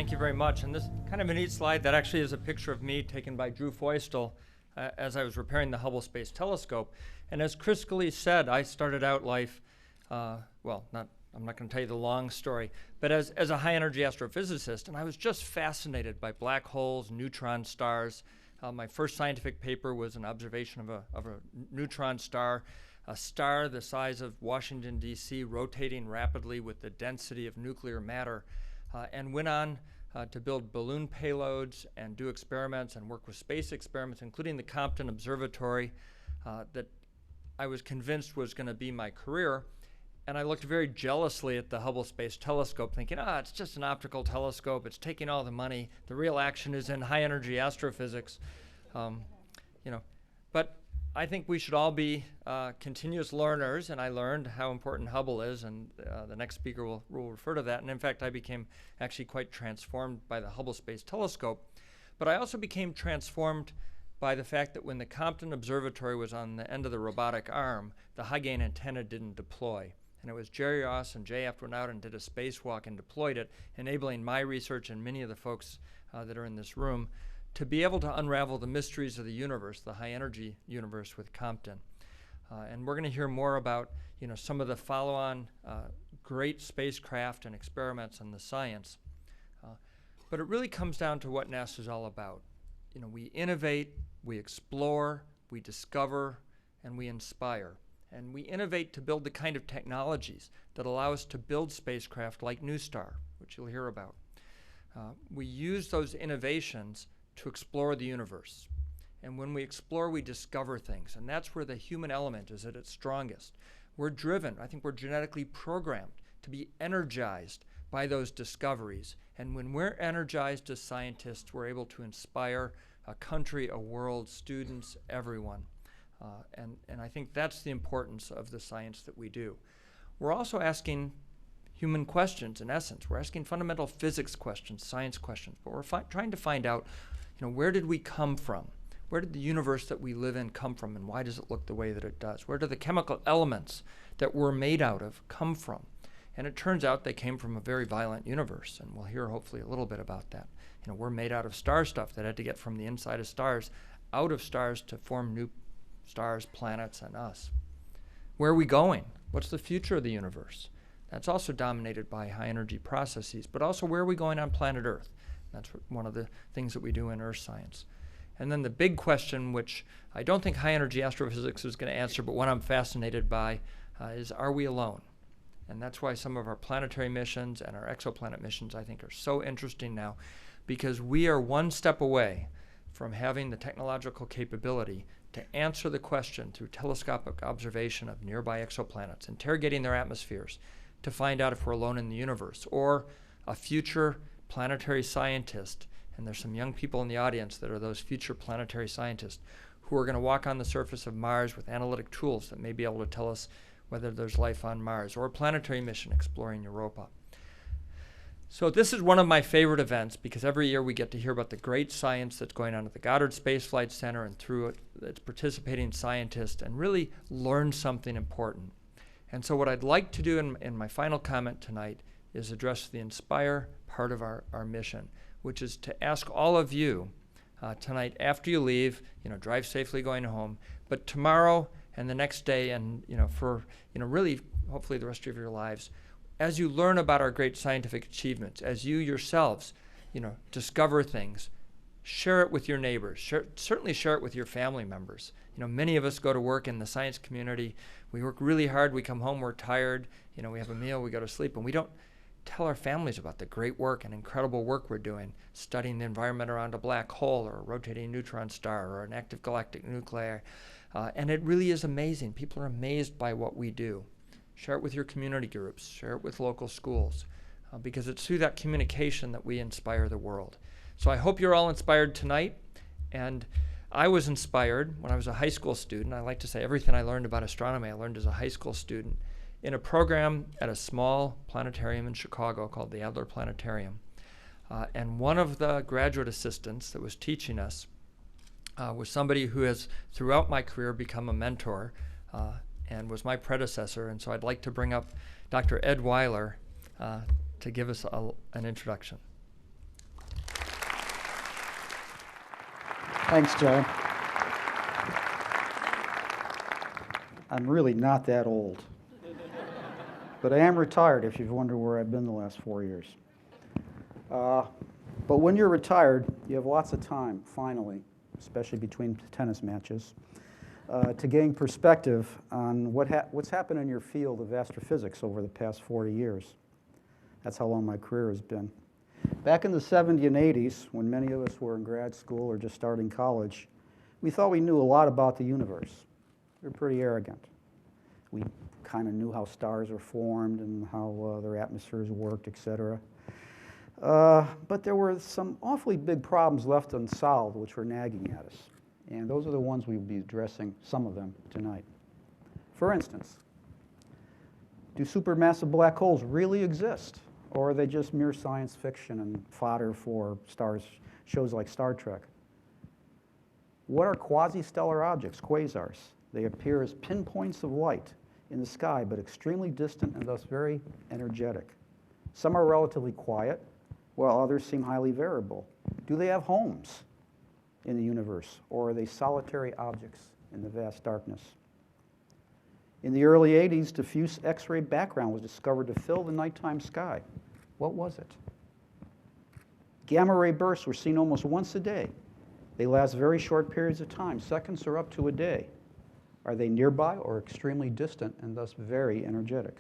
Thank you very much. And this kind of a neat slide that actually is a picture of me taken by Drew Feustel as I was repairing the Hubble Space Telescope. And as Chris Scalise said, I started out life, I'm not going to tell you the long story, but as a high-energy astrophysicist, and I was just fascinated by black holes, neutron stars. My first scientific paper was an observation of a neutron star, a star the size of Washington, D.C., rotating rapidly with the density of nuclear matter, and went on to build balloon payloads and do experiments and work with space experiments, including the Compton Observatory, that I was convinced was going to be my career. And I looked very jealously at the Hubble Space Telescope, thinking, it's just an optical telescope. It's taking all the money. The real action is in high-energy astrophysics. But I think we should all be continuous learners, and I learned how important Hubble is, and the next speaker will refer to that. And in fact, I became actually quite transformed by the Hubble Space Telescope. But I also became transformed by the fact that when the Compton Observatory was on the end of the robotic arm, the high-gain antenna didn't deploy. And it was Jerry Ross and JF went out and did a spacewalk and deployed it, enabling my research and many of the folks that are in this room to be able to unravel the mysteries of the universe, the high-energy universe with Compton. And we're going to hear more about some of the follow-on great spacecraft and experiments and the science. But it really comes down to what NASA is all about. We innovate, we explore, we discover, and we inspire. And we innovate to build the kind of technologies that allow us to build spacecraft like NuSTAR, which you'll hear about. We use those innovations to explore the universe. And when we explore, we discover things. And that's where the human element is at its strongest. We're driven, I think we're genetically programmed to be energized by those discoveries. And when we're energized as scientists, we're able to inspire a country, a world, students, everyone. And I think that's the importance of the science that we do. We're also asking human questions, in essence. We're asking fundamental physics questions, science questions, but we're trying to find out, where did we come from? Where did the universe that we live in come from, and why does it look the way that it does? Where do the chemical elements that we're made out of come from? And it turns out they came from a very violent universe, and we'll hear hopefully a little bit about that. We're made out of star stuff that had to get from the inside of stars out of stars to form new stars, planets, and us. Where are we going? What's the future of the universe? That's also dominated by high-energy processes, but also where are we going on planet Earth? That's one of the things that we do in Earth science. And then the big question, which I don't think high-energy astrophysics is going to answer, but one I'm fascinated by, is are we alone? And that's why some of our planetary missions and our exoplanet missions, I think, are so interesting now, because we are one step away from having the technological capability to answer the question through telescopic observation of nearby exoplanets, interrogating their atmospheres to find out if we're alone in the universe, or a future planetary scientist, and there's some young people in the audience that are those future planetary scientists who are going to walk on the surface of Mars with analytic tools that may be able to tell us whether there's life on Mars, or a planetary mission exploring Europa. So this is one of my favorite events because every year we get to hear about the great science that's going on at the Goddard Space Flight Center and through it, its participating scientists, and really learn something important. And so what I'd like to do in my final comment tonight is address the inspire part of our mission, which is to ask all of you tonight after you leave, drive safely going home, but tomorrow and the next day and for really hopefully the rest of your lives, as you learn about our great scientific achievements, as you yourselves, discover things, share it with your neighbors. Certainly share it with your family members. Many of us go to work in the science community. We work really hard. We come home, we're tired. We have a meal, we go to sleep, and we don't tell our families about the great work and incredible work we're doing, studying the environment around a black hole or a rotating neutron star or an active galactic nuclei. And it really is amazing. People are amazed by what we do. Share it with your community groups, share it with local schools, because it's through that communication that we inspire the world. So I hope you're all inspired tonight, and I was inspired when I was a high school student. I like to say everything I learned about astronomy I learned as a high school student in a program at a small planetarium in Chicago called the Adler Planetarium. And one of the graduate assistants that was teaching us was somebody who has throughout my career become a mentor and was my predecessor. And so I'd like to bring up Dr. Ed Weiler to give us an introduction. Thanks, John. I'm really not that old. But I am retired, if you've wondered where I've been the last 4 years. But when you're retired, you have lots of time, finally, especially between tennis matches, to gain perspective on what's happened in your field of astrophysics over the past 40 years. That's how long my career has been. Back in the 70s and 80s, when many of us were in grad school or just starting college, we thought we knew a lot about the universe. We were pretty arrogant. We kind of knew how stars are formed and how their atmospheres worked, etc. But there were some awfully big problems left unsolved which were nagging at us. And those are the ones we'll be addressing, some of them, tonight. For instance, do supermassive black holes really exist? Or are they just mere science fiction and fodder for shows like Star Trek? What are quasi-stellar objects, quasars? They appear as pinpoints of light in the sky, but extremely distant and thus very energetic. Some are relatively quiet, while others seem highly variable. Do they have homes in the universe, or are they solitary objects in the vast darkness? In the early 80s, diffuse X-ray background was discovered to fill the nighttime sky. What was it? Gamma ray bursts were seen almost once a day. They last very short periods of time, seconds or up to a day. Are they nearby or extremely distant and thus very energetic?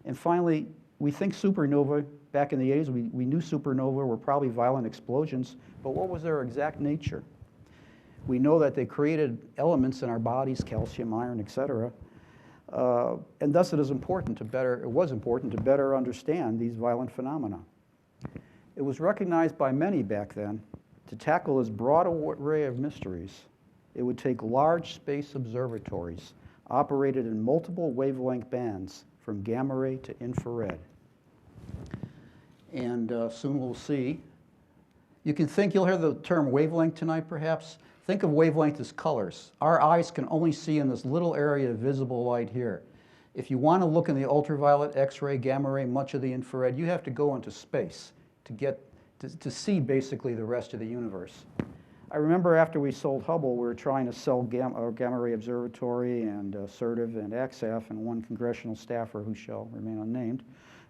And finally, we think supernovae, back in the 80s, we knew supernovae were probably violent explosions, but what was their exact nature? We know that they created elements in our bodies, calcium, iron, etc. And thus it was important to better understand these violent phenomena. It was recognized by many back then to tackle this broad array of mysteries, it would take large space observatories operated in multiple wavelength bands from gamma ray to infrared. And soon we'll see. You'll hear the term wavelength tonight perhaps. Think of wavelength as colors. Our eyes can only see in this little area of visible light here. If you want to look in the ultraviolet, X-ray, gamma ray, much of the infrared, you have to go into space to see basically the rest of the universe. I remember after we sold Hubble, we were trying to sell Gamma Ray Observatory and SERTIV and AXAF, and one congressional staffer, who shall remain unnamed,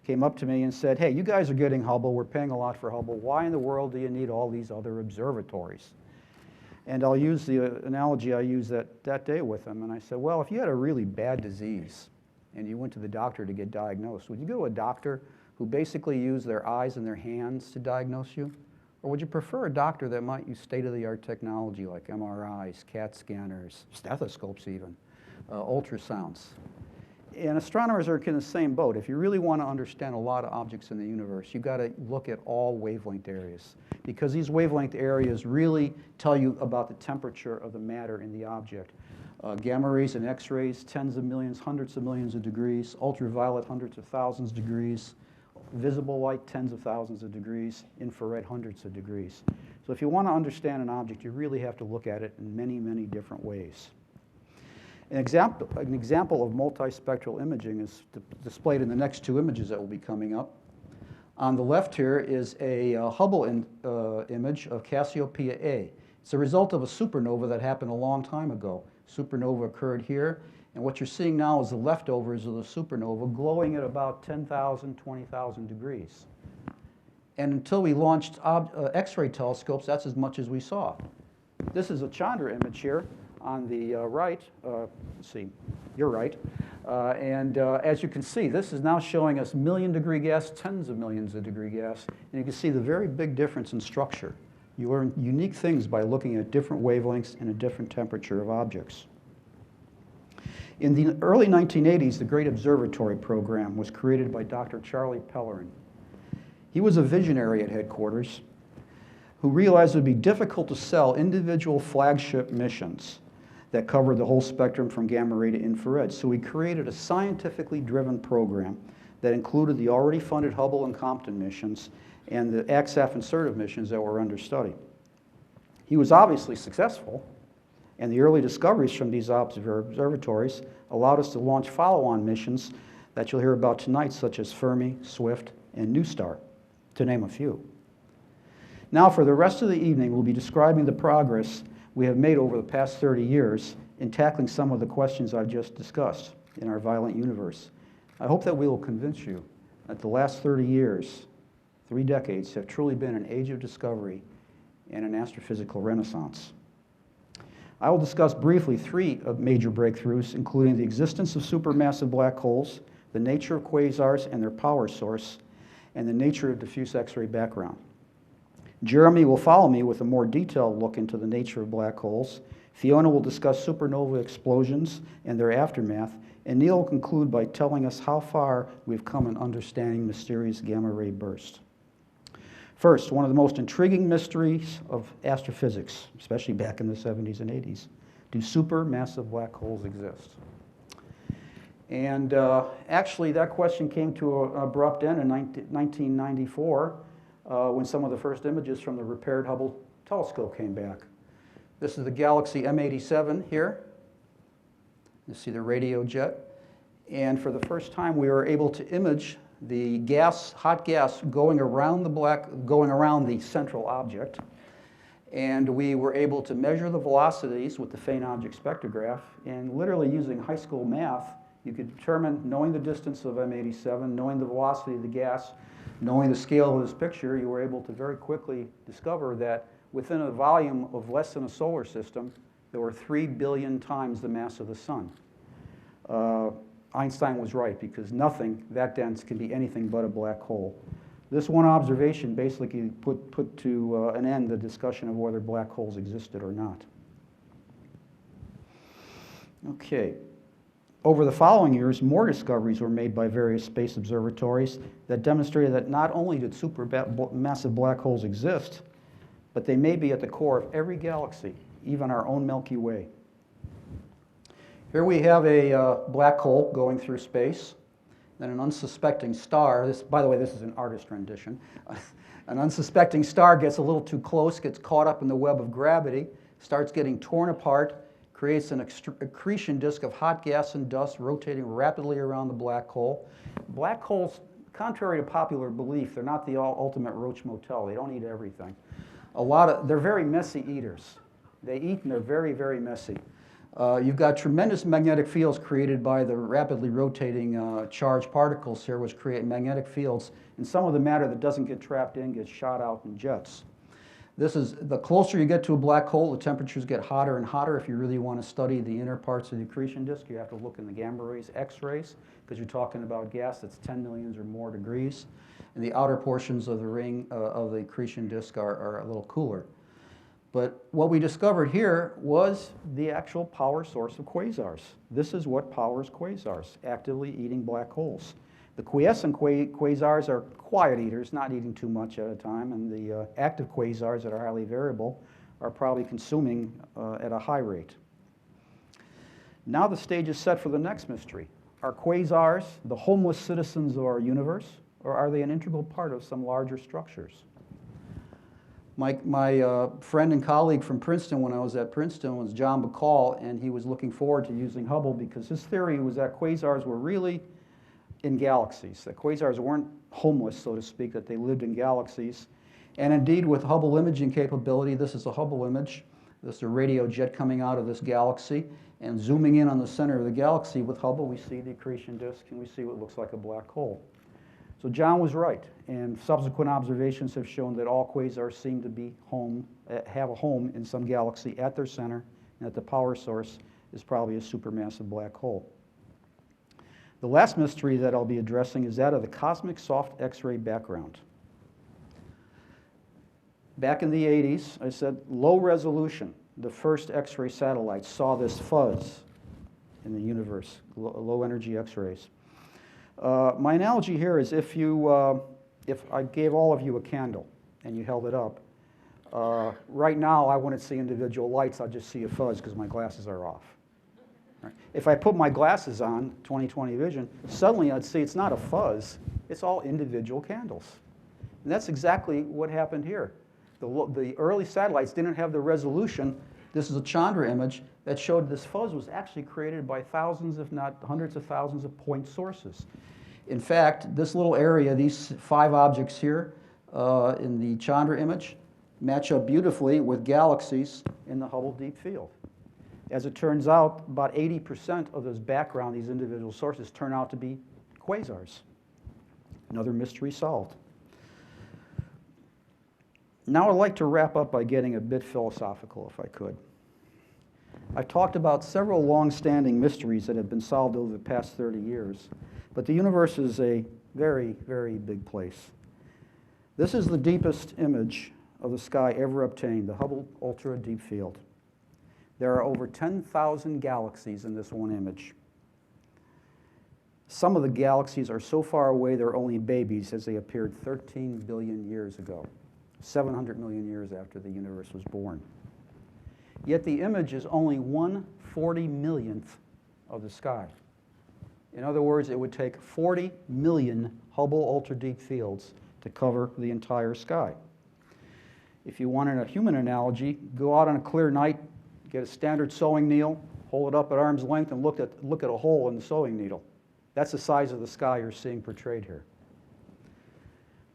came up to me and said, hey, you guys are getting Hubble, we're paying a lot for Hubble, why in the world do you need all these other observatories? And I'll use the analogy I used that day with him, and I said, well, if you had a really bad disease and you went to the doctor to get diagnosed, would you go to a doctor who basically used their eyes and their hands to diagnose you? Or would you prefer a doctor that might use state-of-the-art technology like MRIs, CAT scanners, stethoscopes even, ultrasounds? And astronomers are in the same boat. If you really want to understand a lot of objects in the universe, you've got to look at all wavelength areas, because these wavelength areas really tell you about the temperature of the matter in the object. Gamma rays and X-rays, tens of millions, hundreds of millions of degrees, ultraviolet, hundreds of thousands of degrees, visible light, tens of thousands of degrees, infrared, hundreds of degrees. So if you want to understand an object, you really have to look at it in many, many different ways. An example of multispectral imaging is displayed in the next two images that will be coming up. On the left here is a Hubble image of Cassiopeia A. It's a result of a supernova that happened a long time ago. Supernova occurred here, and what you're seeing now is the leftovers of the supernova glowing at about 10,000, 20,000 degrees. And until we launched X-ray telescopes, that's as much as we saw. This is a Chandra image here on the right. Let's see, you're right. As you can see, this is now showing us million-degree gas, tens of millions of degree gas, and you can see the very big difference in structure. You learn unique things by looking at different wavelengths and a different temperature of objects. In the early 1980s, the Great Observatory program was created by Dr. Charlie Pellerin. He was a visionary at headquarters who realized it would be difficult to sell individual flagship missions that covered the whole spectrum from gamma ray to infrared. So he created a scientifically driven program that included the already funded Hubble and Compton missions and the AXAF and SERTIV missions that were under study. He was obviously successful, and the early discoveries from these observatories allowed us to launch follow-on missions that you'll hear about tonight, such as Fermi, SWIFT, and NuSTAR, to name a few. Now, for the rest of the evening, we'll be describing the progress we have made over the past 30 years in tackling some of the questions I've just discussed in our violent universe. I hope that we will convince you that the last 30 years, 3 decades, have truly been an age of discovery and an astrophysical renaissance. I will discuss briefly 3 major breakthroughs, including the existence of supermassive black holes, the nature of quasars and their power source, and the nature of diffuse X-ray background. Jeremy will follow me with a more detailed look into the nature of black holes. Fiona will discuss supernova explosions and their aftermath, and Neil will conclude by telling us how far we've come in understanding mysterious gamma-ray bursts. First, one of the most intriguing mysteries of astrophysics, especially back in the 70s and 80s, do supermassive black holes exist? And actually, that question came to an abrupt end in 1994 when some of the first images from the repaired Hubble telescope came back. This is the galaxy M87 here. You see the radio jet. And for the first time, we were able to image the gas, hot gas, going around the central object. And we were able to measure the velocities with the faint object spectrograph. And literally using high school math, you could determine, knowing the distance of M87, knowing the velocity of the gas, knowing the scale of this picture, you were able to very quickly discover that within a volume of less than a solar system, there were 3 billion times the mass of the sun. Einstein was right, because nothing that dense can be anything but a black hole. This one observation basically put to an end the discussion of whether black holes existed or not. Okay. Over the following years, more discoveries were made by various space observatories that demonstrated that not only did supermassive black holes exist, but they may be at the core of every galaxy, even our own Milky Way. Here we have a black hole going through space, then an unsuspecting star. This, by the way, this is an artist rendition. An unsuspecting star gets a little too close, gets caught up in the web of gravity, starts getting torn apart, creates an accretion disk of hot gas and dust rotating rapidly around the black hole. Black holes, contrary to popular belief, they're not the ultimate Roach Motel. They don't eat everything. They're very messy eaters. They eat and they're very, very messy. You've got tremendous magnetic fields created by the rapidly rotating charged particles here, which create magnetic fields, and some of the matter that doesn't get trapped in gets shot out in jets. The closer you get to a black hole, the temperatures get hotter and hotter. If you really want to study the inner parts of the accretion disk, you have to look in the gamma rays, X-rays, because you're talking about gas that's 10 millions or more degrees. And the outer portions of the ring of the accretion disk are a little cooler. But what we discovered here was the actual power source of quasars. This is what powers quasars, actively eating black holes. The quiescent quasars are quiet eaters, not eating too much at a time, and the active quasars that are highly variable are probably consuming at a high rate. Now the stage is set for the next mystery. Are quasars the homeless citizens of our universe, or are they an integral part of some larger structures? My friend and colleague from Princeton, when I was at Princeton, was John Bacall, and he was looking forward to using Hubble because his theory was that quasars were really in galaxies, that quasars weren't homeless, so to speak, that they lived in galaxies. And indeed, with Hubble imaging capability, this is a Hubble image. This is a radio jet coming out of this galaxy, and zooming in on the center of the galaxy with Hubble, we see the accretion disk, and we see what looks like a black hole. So John was right, and subsequent observations have shown that all quasars seem to have a home in some galaxy at their center, and that the power source is probably a supermassive black hole. The last mystery that I'll be addressing is that of the cosmic soft X-ray background. Back in the 80s, I said low resolution. The first X-ray satellites saw this fuzz in the universe, low energy X-rays. My analogy here is if I gave all of you a candle and you held it up, right now I wouldn't see individual lights, I'd just see a fuzz because my glasses are off. Right. If I put my glasses on, 20/20 vision, suddenly I'd see it's not a fuzz, it's all individual candles. And that's exactly what happened here. The early satellites didn't have the resolution. This is a Chandra image that showed this fuzz was actually created by thousands, if not hundreds of thousands of point sources. In fact, this little area, these 5 objects here in the Chandra image, match up beautifully with galaxies in the Hubble Deep Field. As it turns out, about 80% of this background, these individual sources, turn out to be quasars. Another mystery solved. Now I'd like to wrap up by getting a bit philosophical, if I could. I've talked about several long-standing mysteries that have been solved over the past 30 years, but the universe is a very, very big place. This is the deepest image of the sky ever obtained, the Hubble Ultra Deep Field. There are over 10,000 galaxies in this one image. Some of the galaxies are so far away they're only babies, as they appeared 13 billion years ago, 700 million years after the universe was born. Yet the image is only 1/40,000,000th of the sky. In other words, it would take 40 million Hubble Ultra Deep Fields to cover the entire sky. If you wanted a human analogy, go out on a clear night, get a standard sewing needle, hold it up at arm's length, and look at a hole in the sewing needle. That's the size of the sky you're seeing portrayed here.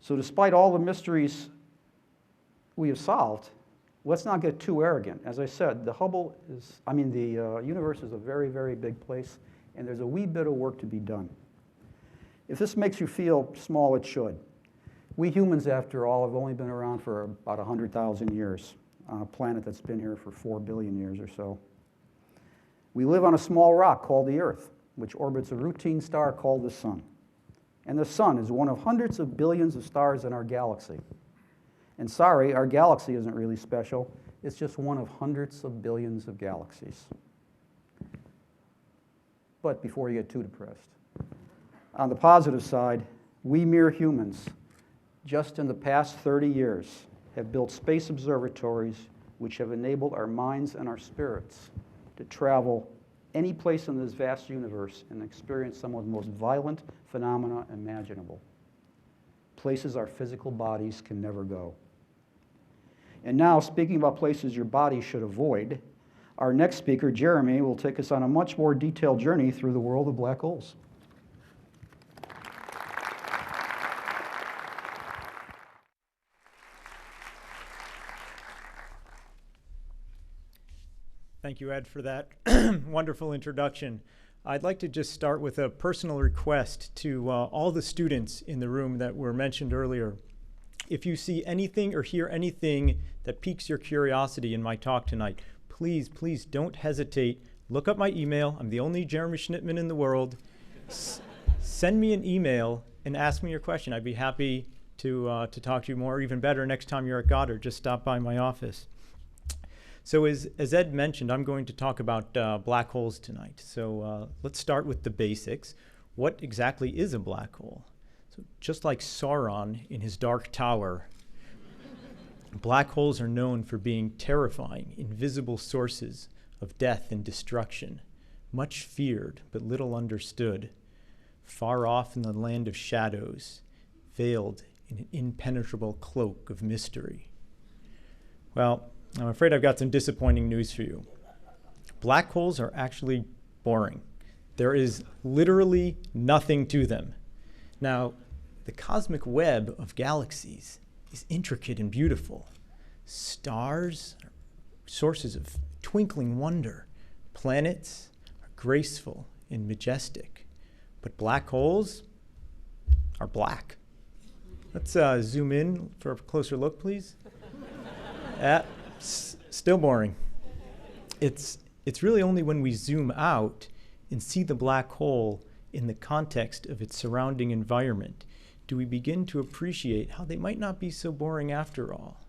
So despite all the mysteries we have solved, let's not get too arrogant. As I said, the universe is a very, very big place, and there's a wee bit of work to be done. If this makes you feel small, it should. We humans, after all, have only been around for about 100,000 years on a planet that's been here for 4 billion years or so. We live on a small rock called the Earth, which orbits a routine star called the Sun. And the Sun is one of hundreds of billions of stars in our galaxy. And sorry, our galaxy isn't really special. It's just one of hundreds of billions of galaxies. But before you get too depressed, on the positive side, we mere humans, just in the past 30 years, have built space observatories which have enabled our minds and our spirits to travel any place in this vast universe and experience some of the most violent phenomena imaginable. Places our physical bodies can never go. And now, speaking about places your body should avoid, our next speaker, Jeremy, will take us on a much more detailed journey through the world of black holes. Thank you, Ed, for that wonderful introduction. I'd like to just start with a personal request to all the students in the room that were mentioned earlier. If you see anything or hear anything that piques your curiosity in my talk tonight, please, please don't hesitate. Look up my email. I'm the only Jeremy Schnittman in the world. Send me an email and ask me your question. I'd be happy to talk to you more, or even better, next time you're at Goddard, just stop by my office. So as Ed mentioned, I'm going to talk about black holes tonight. So let's start with the basics. What exactly is a black hole? So just like Sauron in his Dark Tower, black holes are known for being terrifying, invisible sources of death and destruction, much feared but little understood, far off in the land of shadows, veiled in an impenetrable cloak of mystery. Well, I'm afraid I've got some disappointing news for you. Black holes are actually boring. There is literally nothing to them. Now, the cosmic web of galaxies is intricate and beautiful. Stars are sources of twinkling wonder. Planets are graceful and majestic. But black holes are black. Let's zoom in for a closer look, please. Still boring. It's really only when we zoom out and see the black hole in the context of its surrounding environment do we begin to appreciate how they might not be so boring after all.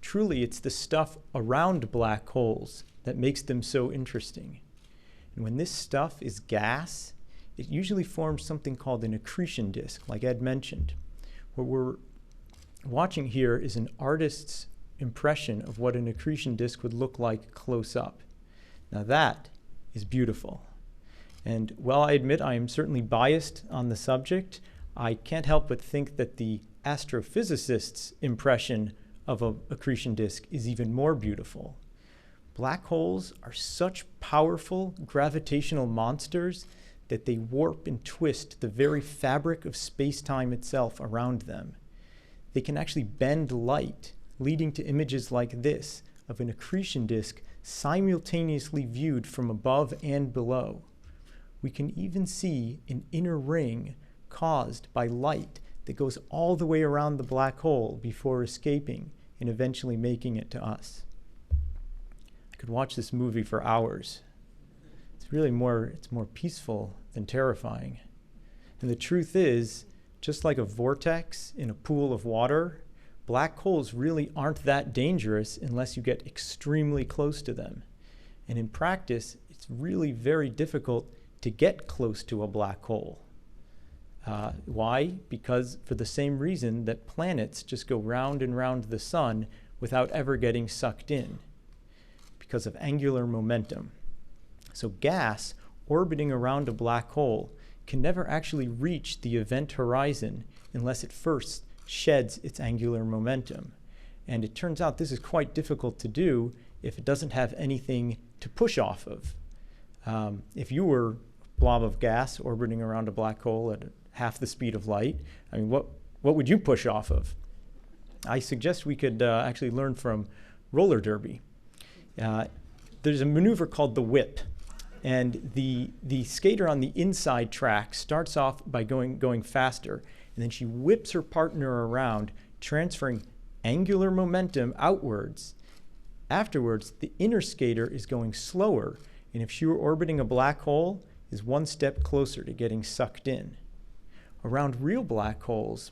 Truly, it's the stuff around black holes that makes them so interesting. And when this stuff is gas, it usually forms something called an accretion disk, like Ed mentioned. What we're watching here is an artist's impression of what an accretion disk would look like close up. Now that is beautiful. And while I admit I am certainly biased on the subject, I can't help but think that the astrophysicist's impression of an accretion disk is even more beautiful. Black holes are such powerful gravitational monsters that they warp and twist the very fabric of space-time itself around them. They can actually bend light leading to images like this of an accretion disk simultaneously viewed from above and below. We can even see an inner ring caused by light that goes all the way around the black hole before escaping and eventually making it to us. I could watch this movie for hours. It's more peaceful than terrifying. And the truth is, just like a vortex in a pool of water, black holes really aren't that dangerous unless you get extremely close to them. And in practice, it's really very difficult to get close to a black hole. Why? Because for the same reason that planets just go round and round the sun without ever getting sucked in, because of angular momentum. So gas orbiting around a black hole can never actually reach the event horizon unless it first sheds its angular momentum. And it turns out this is quite difficult to do if it doesn't have anything to push off of. If you were a blob of gas orbiting around a black hole at half the speed of light, I mean, what would you push off of? I suggest we could actually learn from roller derby. There's a maneuver called the whip. And the skater on the inside track starts off by going faster, and then she whips her partner around, transferring angular momentum outwards. Afterwards, the inner skater is going slower, and if she were orbiting a black hole, is one step closer to getting sucked in. Around real black holes,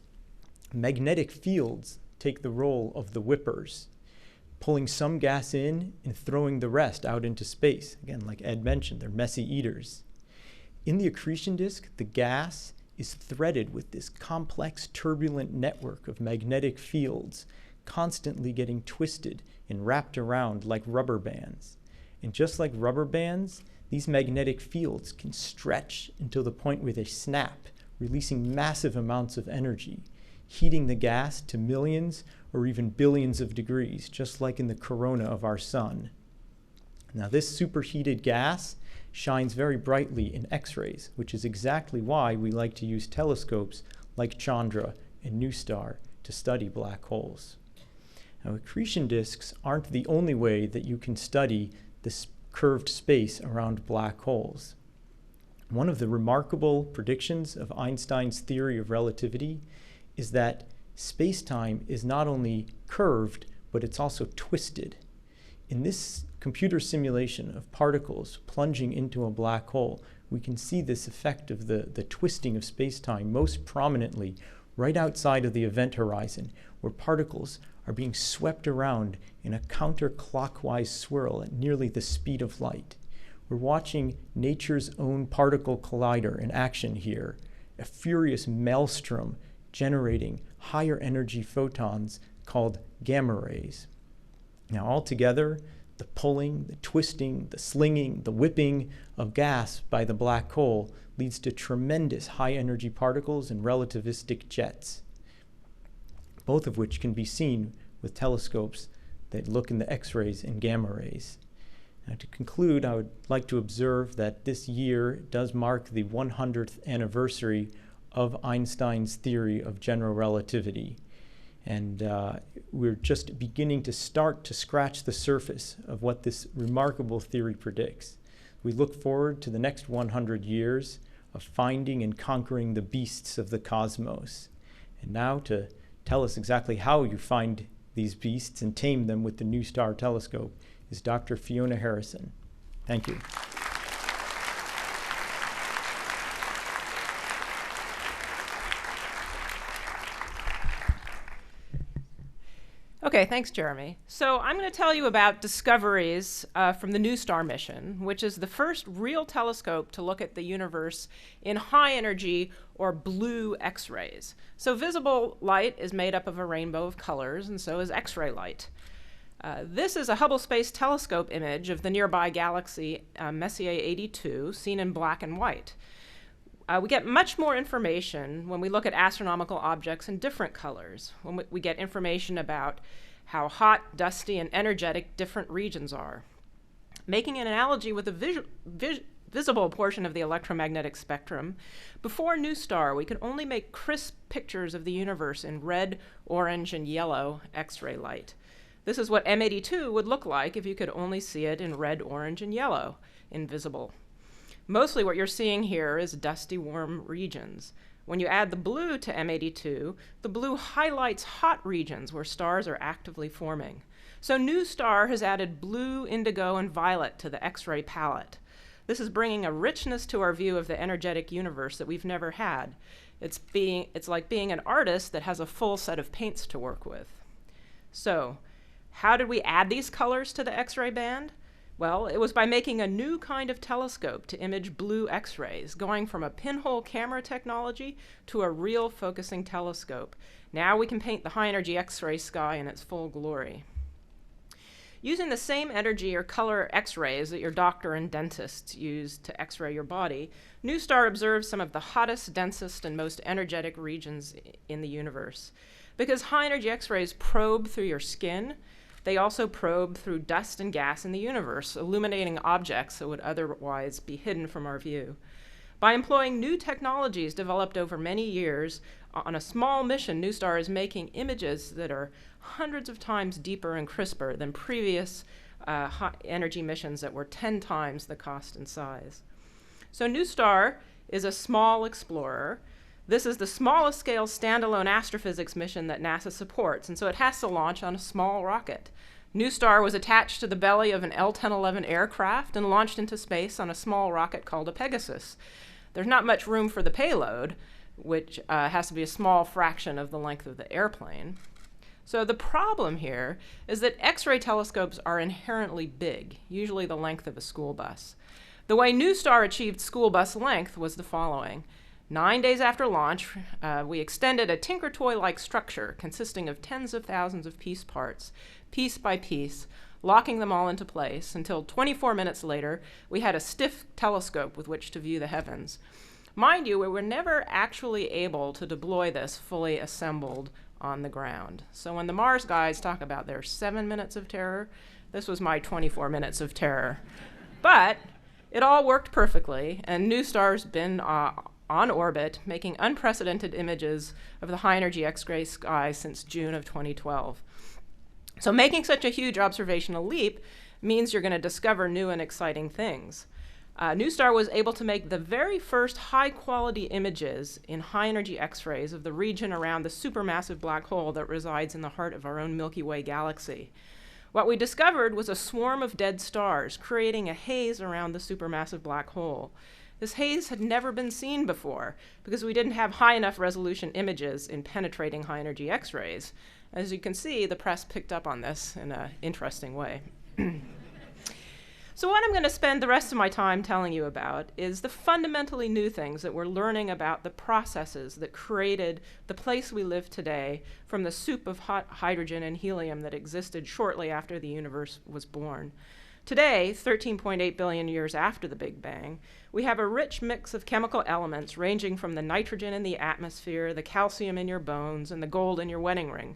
magnetic fields take the role of the whippers, pulling some gas in and throwing the rest out into space. Again, like Ed mentioned, they're messy eaters. In the accretion disk, the gas is threaded with this complex turbulent network of magnetic fields, constantly getting twisted and wrapped around like rubber bands. And just like rubber bands, these magnetic fields can stretch until the point where they snap, releasing massive amounts of energy, heating the gas to millions or even billions of degrees, just like in the corona of our sun. Now, this superheated gas shines very brightly in X-rays, which is exactly why we like to use telescopes like Chandra and NuSTAR to study black holes. Now, accretion disks aren't the only way that you can study this curved space around black holes. One of the remarkable predictions of Einstein's theory of relativity is that space-time is not only curved, but it's also twisted. In this computer simulation of particles plunging into a black hole, we can see this effect of the twisting of space-time most prominently right outside of the event horizon, where particles are being swept around in a counterclockwise swirl at nearly the speed of light. We're watching nature's own particle collider in action here, a furious maelstrom generating higher energy photons called gamma rays. Now, altogether, the pulling, the twisting, the slinging, the whipping of gas by the black hole leads to tremendous high energy particles and relativistic jets, both of which can be seen with telescopes that look in the X-rays and gamma rays. Now, to conclude, I would like to observe that this year does mark the 100th anniversary of Einstein's theory of general relativity. And we're just beginning to scratch the surface of what this remarkable theory predicts. We look forward to the next 100 years of finding and conquering the beasts of the cosmos. And now, to tell us exactly how you find these beasts and tame them with the NuSTAR telescope is Dr. Fiona Harrison. Thank you. Okay, thanks, Jeremy. So I'm going to tell you about discoveries from the NuSTAR mission, which is the first real telescope to look at the universe in high energy or blue X-rays. So visible light is made up of a rainbow of colors, and so is X-ray light. This is a Hubble Space Telescope image of the nearby galaxy Messier 82, seen in black and white. We get much more information when we look at astronomical objects in different colors, when we get information about how hot, dusty, and energetic different regions are. Making an analogy with a visible portion of the electromagnetic spectrum. Before NuSTAR, we could only make crisp pictures of the universe in red, orange, and yellow X-ray light. This is what M82 would look like if you could only see it in red, orange, and yellow, invisible. Mostly what you're seeing here is dusty, warm regions. When you add the blue to M82, the blue highlights hot regions where stars are actively forming. So NuSTAR has added blue, indigo, and violet to the X-ray palette. This is bringing a richness to our view of the energetic universe that we've never had. It's like being an artist that has a full set of paints to work with. So, how did we add these colors to the X-ray band? Well, it was by making a new kind of telescope to image blue X-rays, going from a pinhole camera technology to a real focusing telescope. Now we can paint the high-energy X-ray sky in its full glory. Using the same energy or color X-rays that your doctor and dentists use to X-ray your body, NuSTAR observes some of the hottest, densest, and most energetic regions in the universe. Because high-energy X-rays probe through your skin, they also probe through dust and gas in the universe, illuminating objects that would otherwise be hidden from our view. By employing new technologies developed over many years, on a small mission, NuSTAR is making images that are hundreds of times deeper and crisper than previous high-energy missions that were 10 times the cost and size. So NuSTAR is a small explorer. This is the smallest scale standalone astrophysics mission that NASA supports, and so it has to launch on a small rocket. NuSTAR was attached to the belly of an L-1011 aircraft and launched into space on a small rocket called a Pegasus. There's not much room for the payload, which has to be a small fraction of the length of the airplane. So the problem here is that X-ray telescopes are inherently big, usually the length of a school bus. The way NuSTAR achieved school bus length was the following. 9 days after launch, we extended a Tinker Toy-like structure consisting of tens of thousands of piece parts, piece by piece, locking them all into place until 24 minutes later, we had a stiff telescope with which to view the heavens. Mind you, we were never actually able to deploy this fully assembled on the ground. So when the Mars guys talk about their 7 minutes of terror, this was my 24 minutes of terror. But it all worked perfectly, and NuSTAR's been on orbit, making unprecedented images of the high-energy X-ray sky since June of 2012. So making such a huge observational leap means you're going to discover new and exciting things. NuSTAR was able to make the very first high-quality images in high-energy X-rays of the region around the supermassive black hole that resides in the heart of our own Milky Way galaxy. What we discovered was a swarm of dead stars, creating a haze around the supermassive black hole. This haze had never been seen before because we didn't have high enough resolution images in penetrating high-energy X-rays. As you can see, the press picked up on this in an interesting way. So what I'm going to spend the rest of my time telling you about is the fundamentally new things that we're learning about the processes that created the place we live today from the soup of hot hydrogen and helium that existed shortly after the universe was born. Today, 13.8 billion years after the Big Bang, we have a rich mix of chemical elements ranging from the nitrogen in the atmosphere, the calcium in your bones, and the gold in your wedding ring.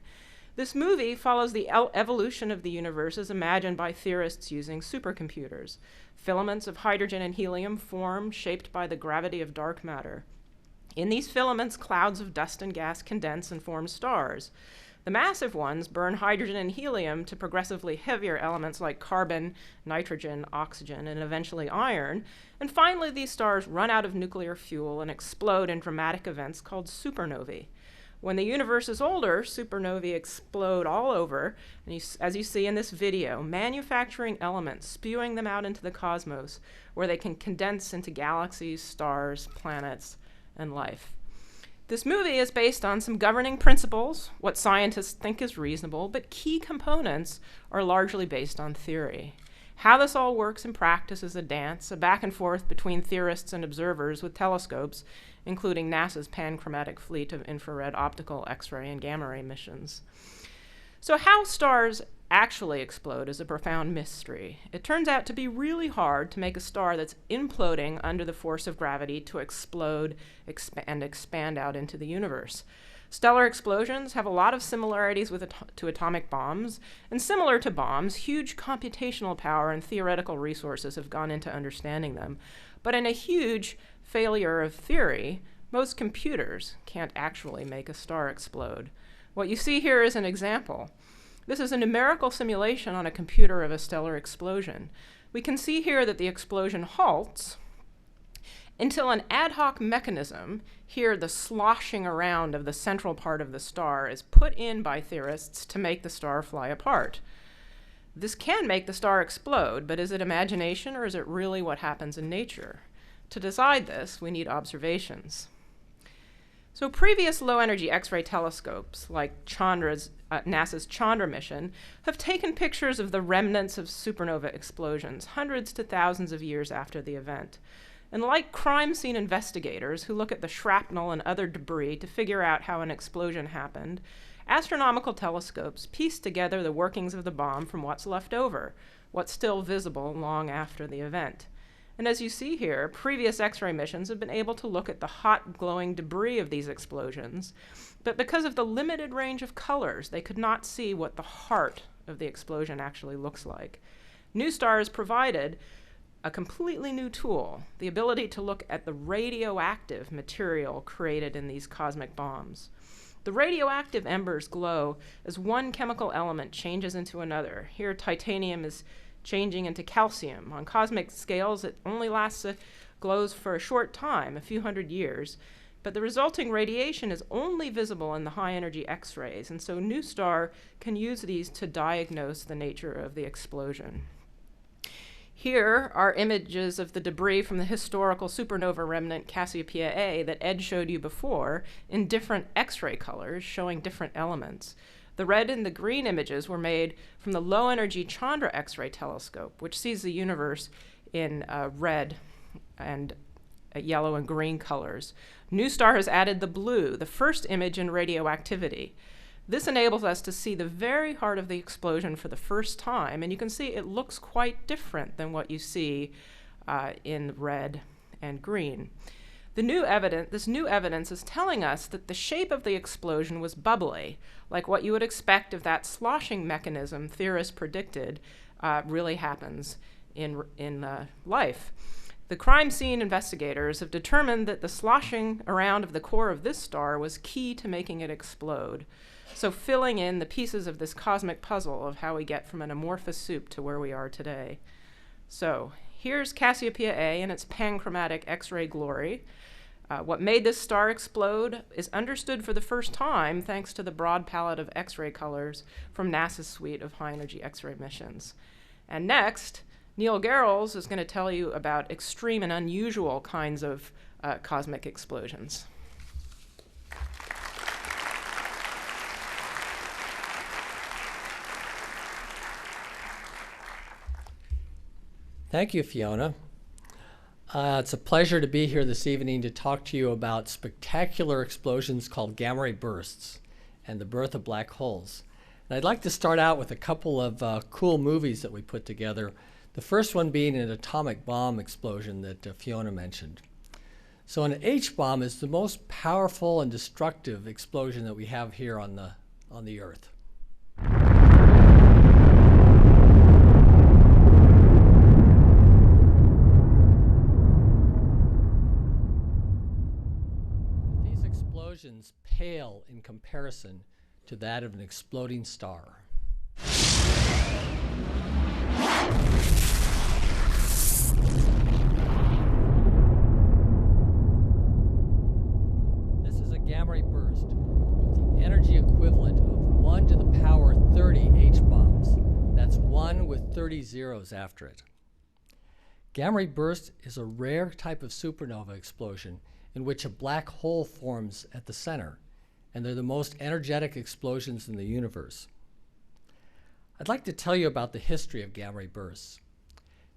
This movie follows the evolution of the universe as imagined by theorists using supercomputers. Filaments of hydrogen and helium form, shaped by the gravity of dark matter. In these filaments, clouds of dust and gas condense and form stars. The massive ones burn hydrogen and helium to progressively heavier elements like carbon, nitrogen, oxygen, and eventually iron. And finally, these stars run out of nuclear fuel and explode in dramatic events called supernovae. When the universe is older, supernovae explode all over, and as you see in this video, manufacturing elements, spewing them out into the cosmos, where they can condense into galaxies, stars, planets, and life. This movie is based on some governing principles, what scientists think is reasonable, but key components are largely based on theory. How this all works in practice is a dance, a back and forth between theorists and observers with telescopes, including NASA's panchromatic fleet of infrared, optical, X-ray, and gamma-ray missions. So how stars actually explode is a profound mystery. It turns out to be really hard to make a star that's imploding under the force of gravity to explode and expand out into the universe. Stellar explosions have a lot of similarities to atomic bombs, and similar to bombs, huge computational power and theoretical resources have gone into understanding them. But in a huge failure of theory, most computers can't actually make a star explode. What you see here is an example. This is a numerical simulation on a computer of a stellar explosion. We can see here that the explosion halts until an ad hoc mechanism, here the sloshing around of the central part of the star, is put in by theorists to make the star fly apart. This can make the star explode, but is it imagination or is it really what happens in nature? To decide this, we need observations. So previous low-energy X-ray telescopes, like NASA's Chandra mission, have taken pictures of the remnants of supernova explosions hundreds to thousands of years after the event. And like crime scene investigators who look at the shrapnel and other debris to figure out how an explosion happened, astronomical telescopes piece together the workings of the bomb from what's left over, what's still visible long after the event. And as you see here, previous X-ray missions have been able to look at the hot, glowing debris of these explosions, but because of the limited range of colors, they could not see what the heart of the explosion actually looks like. NuSTAR has provided a completely new tool, the ability to look at the radioactive material created in these cosmic bombs. The radioactive embers glow as one chemical element changes into another. Here, titanium is changing into calcium. On cosmic scales, it only glows for a short time, a few hundred years, but the resulting radiation is only visible in the high-energy X-rays, and so NuSTAR can use these to diagnose the nature of the explosion. Here are images of the debris from the historical supernova remnant Cassiopeia A that Ed showed you before in different X-ray colors showing different elements. The red and the green images were made from the low-energy Chandra X-ray telescope, which sees the universe in red and yellow and green colors. NuSTAR has added the blue, the first image in radioactivity. This enables us to see the very heart of the explosion for the first time, and you can see it looks quite different than what you see in red and green. This new evidence is telling us that the shape of the explosion was bubbly, like what you would expect if that sloshing mechanism theorists predicted really happens in life. The crime scene investigators have determined that the sloshing around of the core of this star was key to making it explode. So filling in the pieces of this cosmic puzzle of how we get from an amorphous soup to where we are today. So here's Cassiopeia A in its panchromatic X-ray glory. What made this star explode is understood for the first time thanks to the broad palette of X-ray colors from NASA's suite of high-energy X-ray missions. And next, Neil Garrels is going to tell you about extreme and unusual kinds of cosmic explosions. Thank you, Fiona. It's a pleasure to be here this evening to talk to you about spectacular explosions called gamma ray bursts and the birth of black holes. And I'd like to start out with a couple of cool movies that we put together. The first one being an atomic bomb explosion that Fiona mentioned. So an H-bomb is the most powerful and destructive explosion that we have here on the Earth. These explosions pale in comparison to that of an exploding star. Gamma ray burst with the energy equivalent of 1 to the power 30 H-bombs. That's 1 with 30 zeros after it. Gamma ray burst is a rare type of supernova explosion in which a black hole forms at the center, and they're the most energetic explosions in the universe. I'd like to tell you about the history of gamma ray bursts.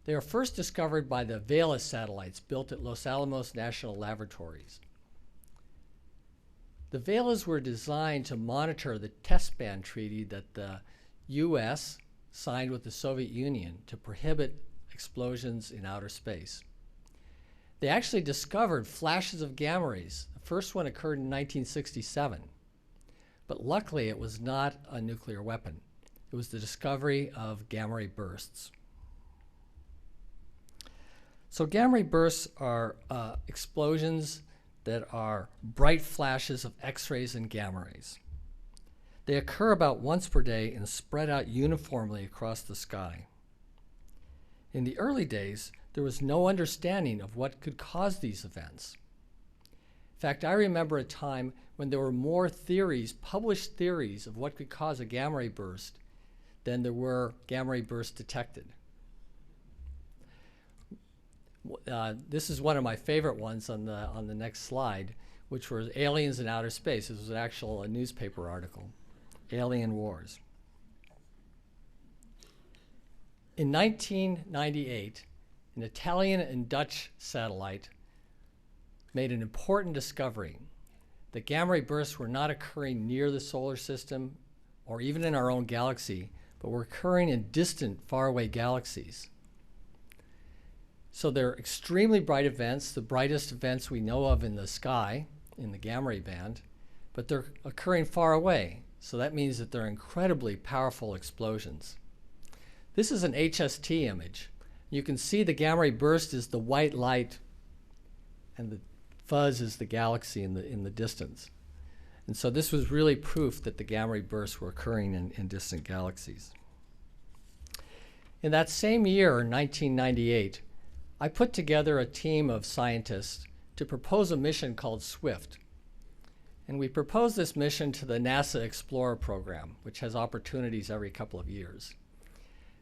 They were first discovered by the Vela satellites built at Los Alamos National Laboratories. The Velas were designed to monitor the test ban treaty that the US signed with the Soviet Union to prohibit explosions in outer space. They actually discovered flashes of gamma rays. The first one occurred in 1967. But luckily, it was not a nuclear weapon. It was the discovery of gamma ray bursts. So gamma ray bursts are explosions that are bright flashes of X-rays and gamma rays. They occur about once per day and spread out uniformly across the sky. In the early days, there was no understanding of what could cause these events. In fact, I remember a time when there were more theories, published theories of what could cause a gamma ray burst than there were gamma ray bursts detected. This is one of my favorite ones on the next slide, which was aliens in outer space. This was a newspaper article, Alien Wars. In 1998, an Italian and Dutch satellite made an important discovery that gamma ray bursts were not occurring near the solar system or even in our own galaxy, but were occurring in distant, faraway galaxies. So they're extremely bright events, the brightest events we know of in the sky, in the gamma ray band, but they're occurring far away. So that means that they're incredibly powerful explosions. This is an HST image. You can see the gamma ray burst is the white light and the fuzz is the galaxy in the distance. And so this was really proof that the gamma ray bursts were occurring in distant galaxies. In that same year, 1998, I put together a team of scientists to propose a mission called SWIFT. And we proposed this mission to the NASA Explorer program, which has opportunities every couple of years.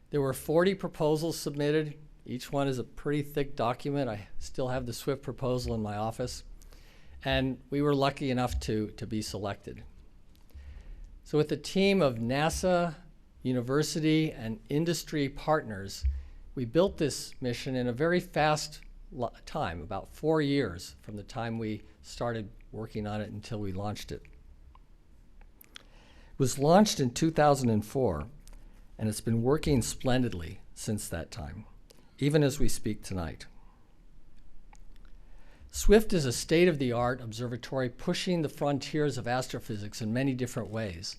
There were 40 proposals submitted. Each one is a pretty thick document. I still have the SWIFT proposal in my office. And we were lucky enough to be selected. So with a team of NASA, university, and industry partners, we built this mission in a very fast time, about 4 years from the time we started working on it until we launched it. It was launched in 2004, and it's been working splendidly since that time, even as we speak tonight. SWIFT is a state-of-the-art observatory pushing the frontiers of astrophysics in many different ways.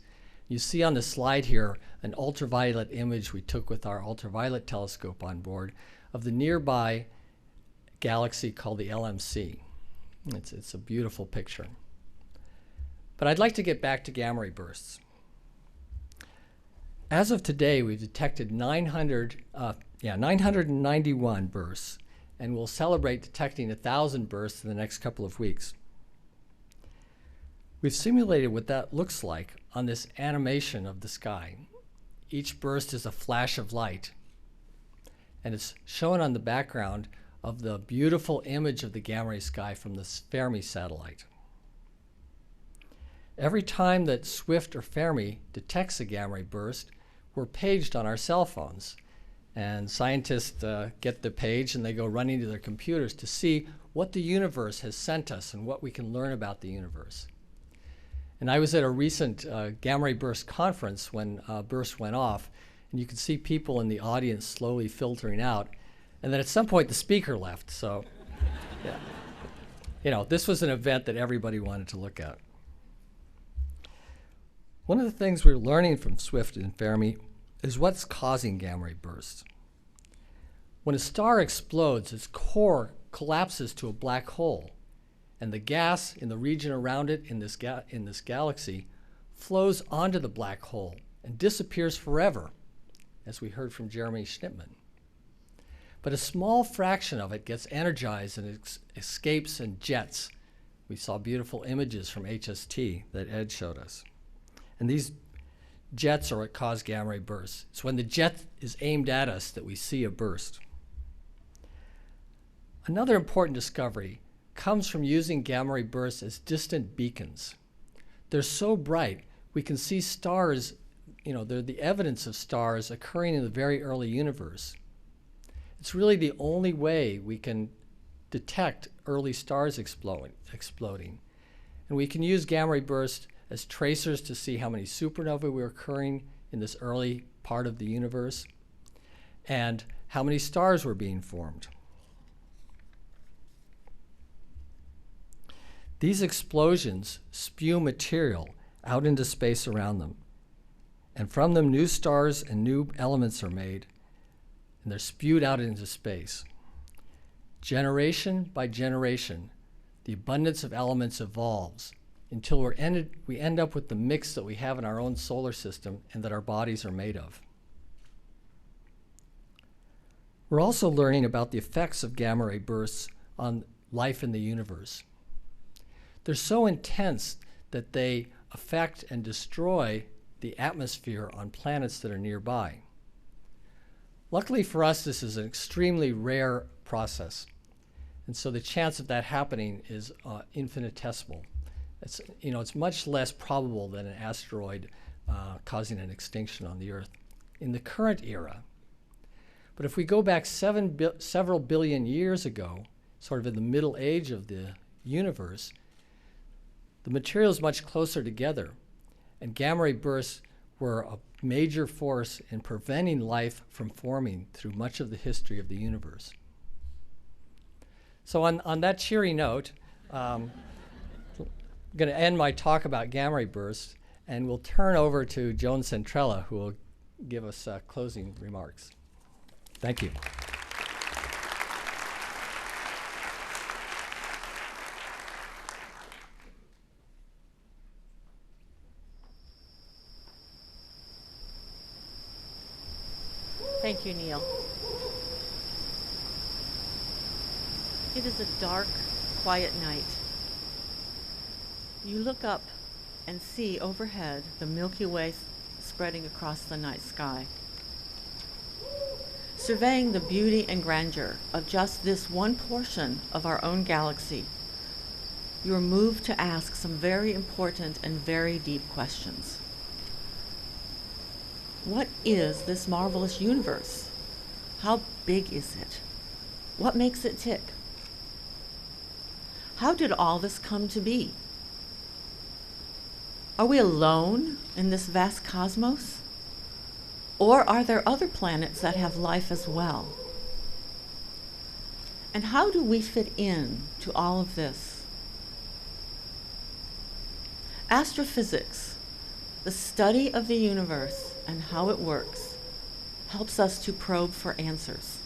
You see on the slide here an ultraviolet image we took with our ultraviolet telescope on board of the nearby galaxy called the LMC. It's a beautiful picture. But I'd like to get back to gamma ray bursts. As of today, we've detected 991 bursts, and we'll celebrate detecting 1,000 bursts in the next couple of weeks. We've simulated what that looks like on this animation of the sky. Each burst is a flash of light, and it's shown on the background of the beautiful image of the gamma ray sky from the Fermi satellite. Every time that SWIFT or Fermi detects a gamma ray burst, we're paged on our cell phones. And scientists get the page and they go running to their computers to see what the universe has sent us and what we can learn about the universe. And I was at a recent gamma ray burst conference when bursts went off, and you could see people in the audience slowly filtering out. And then at some point the speaker left, so yeah. You know, this was an event that everybody wanted to look at. One of the things we're learning from SWIFT and Fermi is what's causing gamma ray bursts. When a star explodes, its core collapses to a black hole, and the gas in the region around it in this galaxy flows onto the black hole and disappears forever, as we heard from Jeremy Schnittman. But a small fraction of it gets energized and escapes in jets. We saw beautiful images from HST that Ed showed us. And these jets are what cause gamma ray bursts. It's when the jet is aimed at us that we see a burst. Another important discovery comes from using gamma ray bursts as distant beacons. They're so bright, we can see stars, they're the evidence of stars occurring in the very early universe. It's really the only way we can detect early stars exploding. And we can use gamma ray bursts as tracers to see how many supernovae were occurring in this early part of the universe and how many stars were being formed. These explosions spew material out into space around them. And from them, new stars and new elements are made, and they're spewed out into space. Generation by generation, the abundance of elements evolves until we end up with the mix that we have in our own solar system and that our bodies are made of. We're also learning about the effects of gamma ray bursts on life in the universe. They're so intense that they affect and destroy the atmosphere on planets that are nearby. Luckily for us, this is an extremely rare process, and so the chance of that happening is infinitesimal. It's much less probable than an asteroid causing an extinction on the Earth in the current era. But if we go back several billion years ago, sort of in the middle age of the universe, the material is much closer together, and gamma ray bursts were a major force in preventing life from forming through much of the history of the universe. So on that cheery note, I'm going to end my talk about gamma ray bursts, and we'll turn over to Joan Centrella, who will give us closing remarks. Thank you. Thank you, Neil. It is a dark, quiet night. You look up and see overhead the Milky Way spreading across the night sky. Surveying the beauty and grandeur of just this one portion of our own galaxy, you are moved to ask some very important and very deep questions. What is this marvelous universe? How big is it? What makes it tick? How did all this come to be? Are we alone in this vast cosmos? Or are there other planets that have life as well? And how do we fit in to all of this? Astrophysics, the study of the universe and how it works, helps us to probe for answers.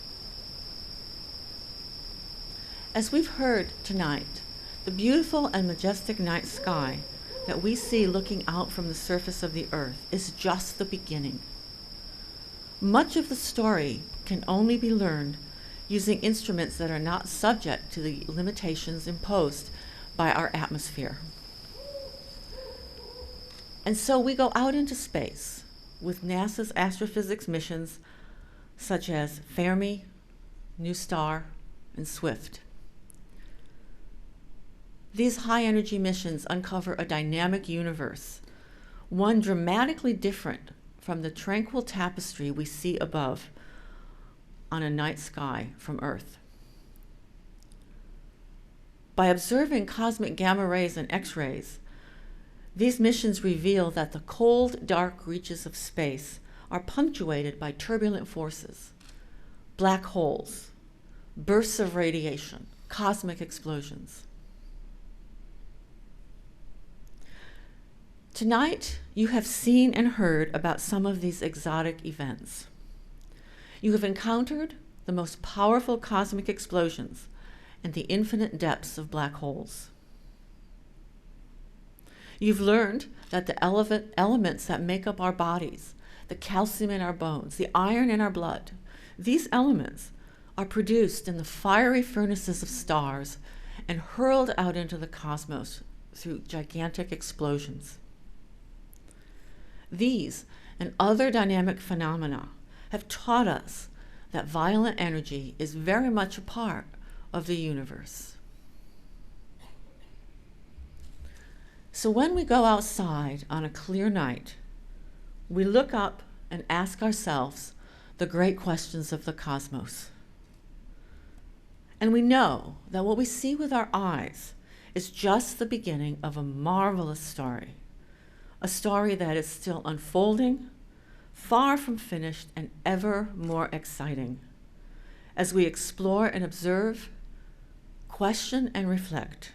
As we've heard tonight, the beautiful and majestic night sky that we see looking out from the surface of the Earth is just the beginning. Much of the story can only be learned using instruments that are not subject to the limitations imposed by our atmosphere. And so we go out into space with NASA's astrophysics missions such as Fermi, NuSTAR, and SWIFT. These high-energy missions uncover a dynamic universe, one dramatically different from the tranquil tapestry we see above on a night sky from Earth. By observing cosmic gamma rays and X-rays, these missions reveal that the cold, dark reaches of space are punctuated by turbulent forces, black holes, bursts of radiation, cosmic explosions. Tonight, you have seen and heard about some of these exotic events. You have encountered the most powerful cosmic explosions and the infinite depths of black holes. You've learned that the elements that make up our bodies, the calcium in our bones, the iron in our blood, these elements are produced in the fiery furnaces of stars and hurled out into the cosmos through gigantic explosions. These and other dynamic phenomena have taught us that violent energy is very much a part of the universe. So when we go outside on a clear night, we look up and ask ourselves the great questions of the cosmos. And we know that what we see with our eyes is just the beginning of a marvelous story, a story that is still unfolding, far from finished, and ever more exciting as we explore and observe, question and reflect,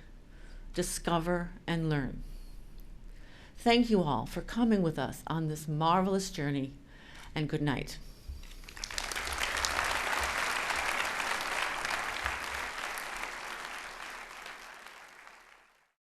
discover and learn. Thank you all for coming with us on this marvelous journey, and good night.